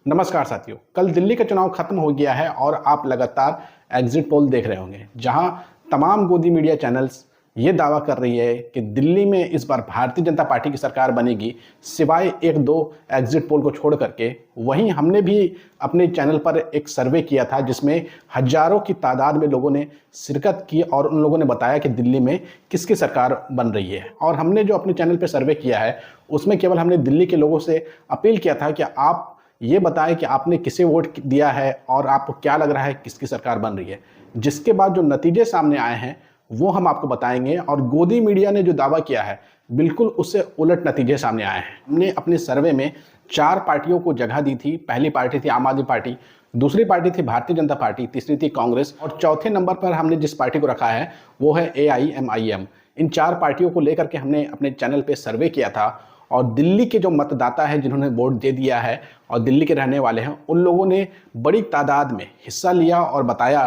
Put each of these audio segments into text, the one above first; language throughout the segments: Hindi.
नमस्कार साथियों। कल दिल्ली का चुनाव खत्म हो गया है और आप लगातार एग्जिट पोल देख रहे होंगे, जहां तमाम गोदी मीडिया चैनल्स ये दावा कर रही है कि दिल्ली में इस बार भारतीय जनता पार्टी की सरकार बनेगी, सिवाय एक दो एग्जिट पोल को छोड़ करके। वहीं हमने भी अपने चैनल पर एक सर्वे किया था जिसमें हजारों की तादाद में लोगों ने शिरकत की और उन लोगों ने बताया कि दिल्ली में किसकी सरकार बन रही है। और हमने जो अपने चैनल पर सर्वे किया है उसमें केवल हमने दिल्ली के लोगों से अपील किया था कि आप ये बताएं कि आपने किसे वोट दिया है और आपको क्या लग रहा है किसकी सरकार बन रही है। जिसके बाद जो नतीजे सामने आए हैं वो हम आपको बताएंगे। और गोदी मीडिया ने जो दावा किया है बिल्कुल उससे उलट नतीजे सामने आए हैं। हमने अपने सर्वे में 4 पार्टियों को जगह दी थी। पहली पार्टी थी आम आदमी पार्टी, दूसरी पार्टी थी भारतीय जनता पार्टी, तीसरी थी कांग्रेस और चौथे नंबर पर हमने जिस पार्टी को रखा है वो है AIMIM। इन 4 पार्टियों को लेकर के हमने अपने चैनल पे सर्वे किया था और दिल्ली के जो मतदाता हैं जिन्होंने वोट दे दिया है और दिल्ली के रहने वाले हैं, उन लोगों ने बड़ी तादाद में हिस्सा लिया और बताया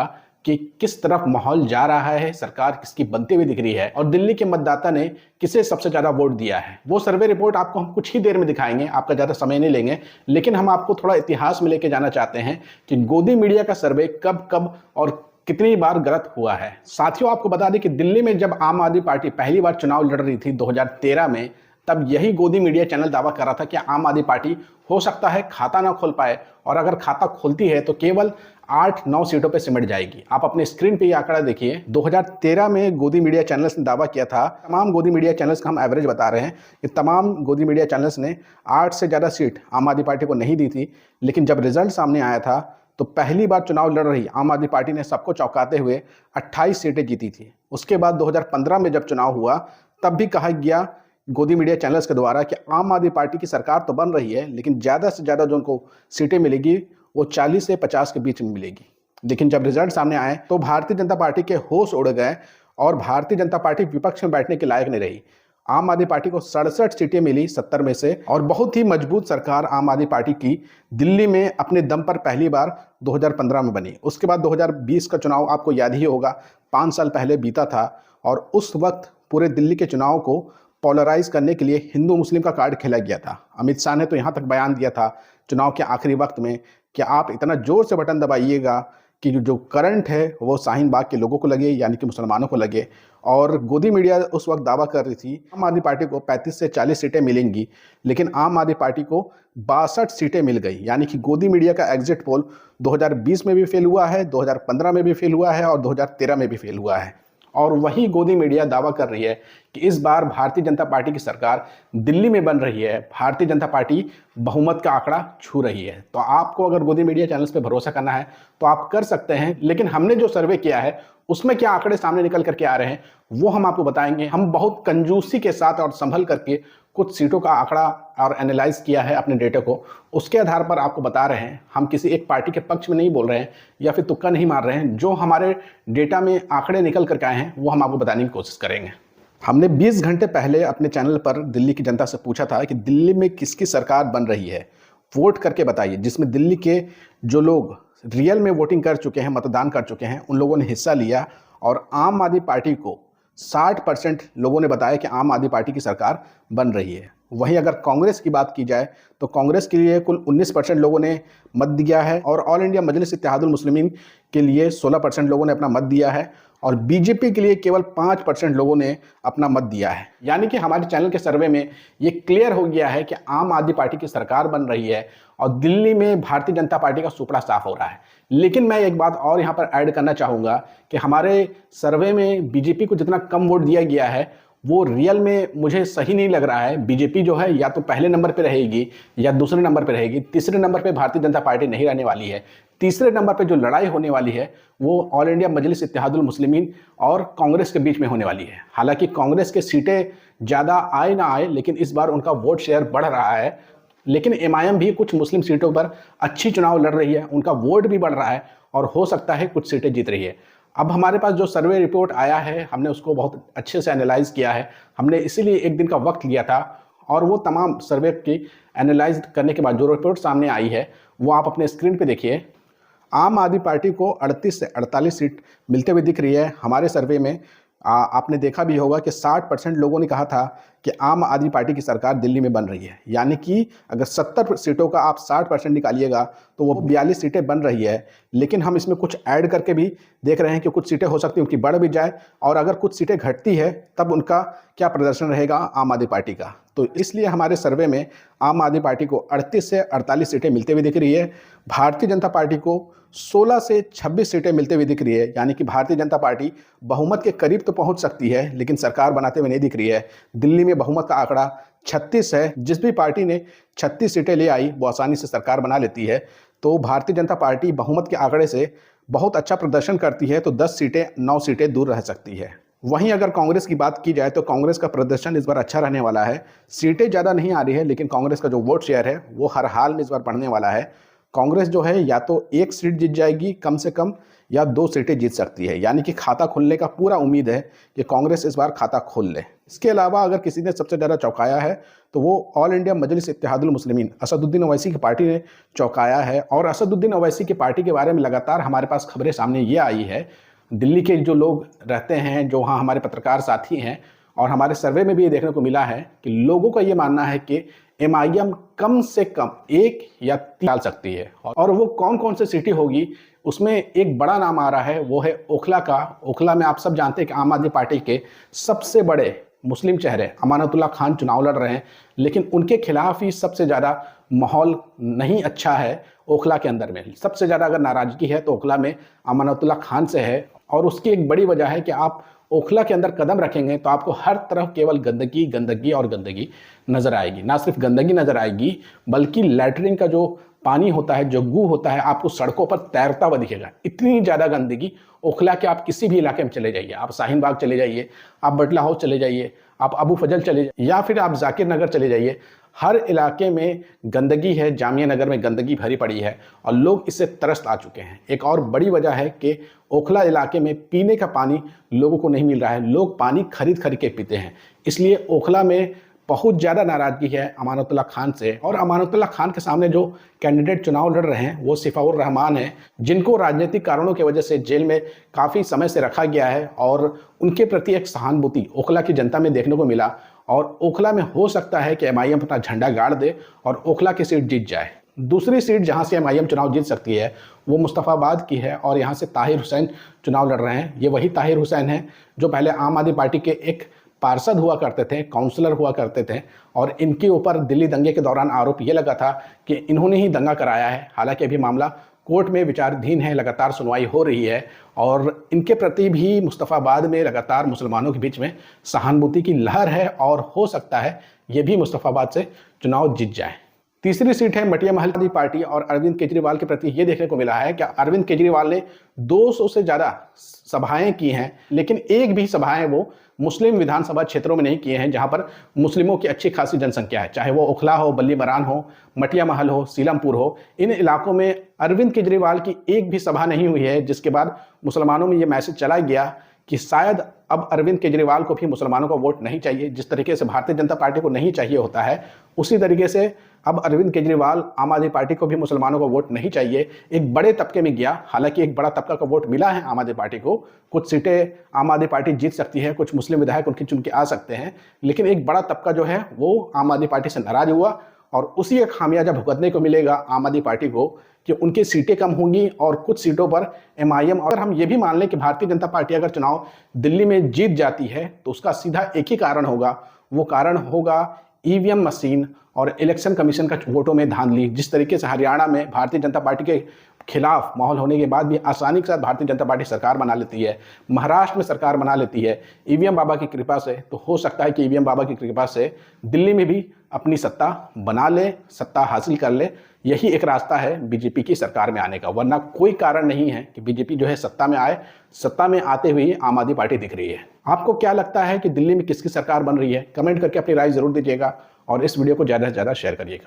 कि किस तरफ माहौल जा रहा है, सरकार किसकी बनती हुई दिख रही है और दिल्ली के मतदाता ने किसे सबसे ज़्यादा वोट दिया है। वो सर्वे रिपोर्ट आपको हम कुछ ही देर में दिखाएंगे, आपका ज़्यादा समय नहीं लेंगे, लेकिन हम आपको थोड़ा इतिहास में लेके जाना चाहते हैं कि गोदी मीडिया का सर्वे कब कब और कितनी बार गलत हुआ है। साथियों, आपको बता दें कि दिल्ली में जब आम आदमी पार्टी पहली बार चुनाव लड़ रही थी 2013 में, तब यही गोदी मीडिया चैनल दावा कर रहा था कि आम आदमी पार्टी हो सकता है खाता ना खोल पाए और अगर खाता खोलती है तो केवल 8-9 सीटों पे सिमट जाएगी। आप अपने स्क्रीन पे ये आंकड़ा देखिए। 2013 में गोदी मीडिया चैनल्स ने दावा किया था, तमाम गोदी मीडिया चैनल्स का हम एवरेज बता रहे हैं कि तमाम गोदी मीडिया चैनल्स ने 8 से ज़्यादा सीट आम आदमी पार्टी को नहीं दी थी। लेकिन जब रिजल्ट सामने आया था तो पहली बार चुनाव लड़ रही आम आदमी पार्टी ने सबको चौंकाते हुए 28 सीटें जीती थी। उसके बाद 2015 में जब चुनाव हुआ तब भी कहा गया गोदी मीडिया चैनल्स के द्वारा कि आम आदमी पार्टी की सरकार तो बन रही है लेकिन ज़्यादा से ज़्यादा जो उनको सीटें मिलेगी वो 40 से 50 के बीच में मिलेगी। लेकिन जब रिजल्ट सामने आए तो भारतीय जनता पार्टी के होश उड़ गए और भारतीय जनता पार्टी विपक्ष में बैठने के लायक नहीं रही। आम आदमी पार्टी को 67 सीटें मिली 70 में से और बहुत ही मजबूत सरकार आम आदमी पार्टी की दिल्ली में अपने दम पर पहली बार 2015 में बनी। उसके बाद 2020 का चुनाव आपको याद ही होगा, 5 साल पहले बीता था और उस वक्त पूरे दिल्ली के चुनाव को पोलराइज करने के लिए हिंदू मुस्लिम का कार्ड खेला गया था। अमित शाह ने तो यहाँ तक बयान दिया था चुनाव के आखिरी वक्त में कि आप इतना जोर से बटन दबाइएगा कि जो करंट है वो शाहीन बाग के लोगों को लगे, यानी कि मुसलमानों को लगे। और गोदी मीडिया उस वक्त दावा कर रही थी आम आदमी पार्टी को 35 से 40 सीटें मिलेंगी, लेकिन आम आदमी पार्टी को 62 सीटें मिल गई। यानी कि गोदी मीडिया का एग्जिट पोल 2020 में भी फेल हुआ है, 2015 में भी फेल हुआ है और 2013 में भी फेल हुआ है। और वही गोदी मीडिया दावा कर रही है कि इस बार भारतीय जनता पार्टी की सरकार दिल्ली में बन रही है, भारतीय जनता पार्टी बहुमत का आंकड़ा छू रही है। तो आपको अगर गोदी मीडिया चैनल्स पे भरोसा करना है तो आप कर सकते हैं, लेकिन हमने जो सर्वे किया है उसमें क्या आंकड़े सामने निकल करके आ रहे हैं वो हम आपको बताएंगे। हम बहुत कंजूसी के साथ और संभल करके कुछ सीटों का आंकड़ा और एनालाइज किया है अपने डेटा को, उसके आधार पर आपको बता रहे हैं। हम किसी एक पार्टी के पक्ष में नहीं बोल रहे हैं या फिर तुक्का नहीं मार रहे हैं। जो हमारे डेटा में आंकड़े निकल करके आए हैं वो हम आपको बताने की कोशिश करेंगे। हमने 20 घंटे पहले अपने चैनल पर दिल्ली की जनता से पूछा था कि दिल्ली में किसकी सरकार बन रही है, वोट करके बताइए। जिसमें दिल्ली के जो लोग रियल में वोटिंग कर चुके हैं, मतदान कर चुके हैं, उन लोगों ने हिस्सा लिया और आम आदमी पार्टी को 60% लोगों ने बताया कि आम आदमी पार्टी की सरकार बन रही है। वहीं अगर कांग्रेस की बात की जाए तो कांग्रेस के लिए कुल 19% लोगों ने मत दिया है और ऑल इंडिया मजलिस इत्तेहादुल मुस्लिमीन के लिए 16% लोगों ने अपना मत दिया है और बीजेपी के लिए केवल 5% लोगों ने अपना मत दिया है। यानी कि हमारे चैनल के सर्वे में ये क्लियर हो गया है कि आम आदमी पार्टी की सरकार बन रही है और दिल्ली में भारतीय जनता पार्टी का सुपड़ा साफ हो रहा है। लेकिन मैं एक बात और यहाँ पर ऐड करना चाहूँगा कि हमारे सर्वे में बीजेपी को जितना कम वोट दिया गया है वो रियल में मुझे सही नहीं लग रहा है। बीजेपी जो है या तो पहले नंबर पे रहेगी या दूसरे नंबर पे रहेगी, तीसरे नंबर पे भारतीय जनता पार्टी नहीं रहने वाली है। तीसरे नंबर पे जो लड़ाई होने वाली है वो ऑल इंडिया मजलिस इत्तेहादुल मुस्लिमीन और कांग्रेस के बीच में होने वाली है। हालांकि कांग्रेस के सीटें ज़्यादा आए ना आए, लेकिन इस बार उनका वोट शेयर बढ़ रहा है। लेकिन MIM भी कुछ मुस्लिम सीटों पर अच्छी चुनाव लड़ रही है, उनका वोट भी बढ़ रहा है और हो सकता है कुछ सीटें जीत रही है। अब हमारे पास जो सर्वे रिपोर्ट आया है हमने उसको बहुत अच्छे से एनालाइज किया है। हमने इसीलिए एक दिन का वक्त लिया था और वो तमाम सर्वे की एनालाइज करने के बाद जो रिपोर्ट सामने आई है वो आप अपने स्क्रीन पे देखिए। आम आदमी पार्टी को 38 से 48 सीट मिलते हुए दिख रही है। हमारे सर्वे में आपने देखा भी होगा कि 60% लोगों ने कहा था कि आम आदमी पार्टी की सरकार दिल्ली में बन रही है। यानी कि अगर 70 सीटों का आप 60% निकालिएगा तो वो 42 सीटें बन रही है। लेकिन हम इसमें कुछ ऐड करके भी देख रहे हैं कि कुछ सीटें हो सकती हैं उनकी बढ़ भी जाए, और अगर कुछ सीटें घटती है तब उनका क्या प्रदर्शन रहेगा आम आदमी पार्टी का। तो इसलिए हमारे सर्वे में आम आदमी पार्टी को 38 से 48 सीटें मिलते हुए दिख रही है। भारतीय जनता पार्टी को 16 से 26 सीटें मिलते हुए दिख रही है। यानी कि भारतीय जनता पार्टी बहुमत के करीब तो पहुंच सकती है लेकिन सरकार बनाते हुए नहीं दिख रही है। दिल्ली में बहुमत का आंकड़ा 36 है। जिस भी पार्टी ने 36 सीटें ले आई वो आसानी से सरकार बना लेती है। तो भारतीय जनता पार्टी बहुमत के आंकड़े से बहुत अच्छा प्रदर्शन करती है तो 10 सीटें 9 सीटें दूर रह सकती है। वहीं अगर कांग्रेस की बात की जाए तो कांग्रेस का प्रदर्शन इस बार अच्छा रहने वाला है। सीटें ज़्यादा नहीं आ रही है लेकिन कांग्रेस का जो वोट शेयर है वो हर हाल में इस बार बढ़ने वाला है। कांग्रेस जो है या तो 1 सीट जीत जाएगी कम से कम, या 2 सीटें जीत सकती है। यानी कि खाता खुलने का पूरा उम्मीद है कि कांग्रेस इस बार खाता खोल ले। इसके अलावा अगर किसी ने सबसे ज़्यादा चौंकाया है तो वो ऑल इंडिया मजलिस इत्तेहादुल मुस्लिमीन असदुद्दीन ओवैसी की पार्टी ने चौंकाया है। और असदुद्दीन ओवैसी की पार्टी के बारे में लगातार हमारे पास खबरें सामने ये आई है। दिल्ली के जो लोग रहते हैं, जो वहाँ हमारे पत्रकार साथी हैं, और हमारे सर्वे में भी ये देखने को मिला है कि लोगों का ये मानना है कि MIM कम से कम 1 या 3 डाल सकती है। और वो कौन कौन सी सीटें होगी उसमें एक बड़ा नाम आ रहा है, वो है ओखला का। ओखला में आप सब जानते हैं कि आम आदमी पार्टी के सबसे बड़े मुस्लिम चेहरे अमानतुल्लाह खान चुनाव लड़ रहे हैं, लेकिन उनके खिलाफ ही सबसे ज़्यादा माहौल नहीं अच्छा है। ओखला के अंदर में सबसे ज़्यादा अगर नाराज़गी है तो ओखला में अमानतुल्लाह खान से है। और उसकी एक बड़ी वजह है कि आप ओखला के अंदर कदम रखेंगे तो आपको हर तरफ केवल गंदगी गंदगी और गंदगी नज़र आएगी। ना सिर्फ गंदगी नज़र आएगी बल्कि लैटरिन का जो पानी होता है, जो गू होता है, आपको सड़कों पर तैरता हुआ दिखेगा। इतनी ज़्यादा गंदगी ओखला के आप किसी भी इलाके में चले जाइए, आप शाहीन बाग चले जाइए, आप बटला हाउस चले जाइए, आप अबू फजल चले जाइए, या फिर आप जाकिर नगर चले जाइए, हर इलाके में गंदगी है। जामिया नगर में गंदगी भरी पड़ी है और लोग इससे तरस आ चुके हैं। एक और बड़ी वजह है कि ओखला इलाके में पीने का पानी लोगों को नहीं मिल रहा है। लोग पानी खरीद के पीते हैं। इसलिए ओखला में बहुत ज़्यादा नाराज़गी है अमानतुल्लाह खान से। और अमानतुल्लाह खान के सामने जो कैंडिडेट चुनाव लड़ रहे हैं वो सिफाउर रहमान है, जिनको राजनीतिक कारणों की वजह से जेल में काफ़ी समय से रखा गया है। और उनके प्रति एक सहानुभूति ओखला की जनता में देखने को मिला। और ओखला में हो सकता है कि MIM अपना झंडा गाड़ दे और ओखला की सीट जीत जाए। दूसरी सीट जहां से MIM चुनाव जीत सकती है वो मुस्तफ़ाबाद की है, और यहां से ताहिर हुसैन चुनाव लड़ रहे हैं। ये वही ताहिर हुसैन हैं जो पहले आम आदमी पार्टी के एक पार्षद हुआ करते थे, काउंसलर हुआ करते थे, और इनके ऊपर दिल्ली दंगे के दौरान आरोप ये लगा था कि इन्होंने ही दंगा कराया है। हालांकि अभी मामला कोर्ट में विचाराधीन है, लगातार सुनवाई हो रही है, और इनके प्रति भी मुस्तफ़ाबाद में लगातार मुसलमानों के बीच में सहानुभूति की लहर है, और हो सकता है ये भी मुस्तफ़ाबाद से चुनाव जीत जाए। तीसरी सीट है मटिया महल की पार्टी, और अरविंद केजरीवाल के प्रति ये देखने को मिला है कि अरविंद केजरीवाल ने 200 से ज़्यादा सभाएं की हैं, लेकिन एक भी सभाएं वो मुस्लिम विधानसभा क्षेत्रों में नहीं किए हैं जहां पर मुस्लिमों की अच्छी खासी जनसंख्या है। चाहे वो ओखला हो, बल्ली मरान हो, मटिया महल हो, सीलमपुर हो, इन इलाकों में अरविंद केजरीवाल की एक भी सभा नहीं हुई है, जिसके बाद मुसलमानों में ये मैसेज चला गया कि शायद अब अरविंद केजरीवाल को भी मुसलमानों का वोट नहीं चाहिए। जिस तरीके से भारतीय जनता पार्टी को नहीं चाहिए होता है, उसी तरीके से अब अरविंद केजरीवाल आम आदमी पार्टी को भी मुसलमानों का वोट नहीं चाहिए। एक बड़े तबके में गया, हालांकि एक बड़ा तबका का वोट मिला है आम आदमी पार्टी को। कुछ सीटें आम आदमी पार्टी जीत सकती है, कुछ मुस्लिम विधायक उनकी चुन के आ सकते हैं, लेकिन एक बड़ा तबका जो है वो आम आदमी पार्टी से नाराज हुआ, और उसी एक खामियाजा भुगतने को मिलेगा आम आदमी पार्टी को कि उनकी सीटें कम होंगी और कुछ सीटों पर MIM। और हम ये भी मान लें कि भारतीय जनता पार्टी अगर चुनाव दिल्ली में जीत जाती है तो उसका सीधा एक ही कारण होगा, वो कारण होगा EVM मशीन और इलेक्शन कमीशन का वोटों में धांधली। जिस तरीके से हरियाणा में भारतीय जनता पार्टी के खिलाफ माहौल होने के बाद भी आसानी के साथ भारतीय जनता पार्टी सरकार बना लेती है, महाराष्ट्र में सरकार बना लेती है EVM बाबा की कृपा से, तो हो सकता है कि EVM बाबा की कृपा से दिल्ली में भी अपनी सत्ता बना ले, सत्ता हासिल कर ले। यही एक रास्ता है बीजेपी की सरकार में आने का, वरना कोई कारण नहीं है कि बीजेपी जो है सत्ता में आए। सत्ता में आते हुए आम आदमी पार्टी दिख रही है। आपको क्या लगता है कि दिल्ली में किसकी सरकार बन रही है? कमेंट करके अपनी राय जरूर दीजिएगा, और इस वीडियो को ज़्यादा से ज़्यादा शेयर करिएगा।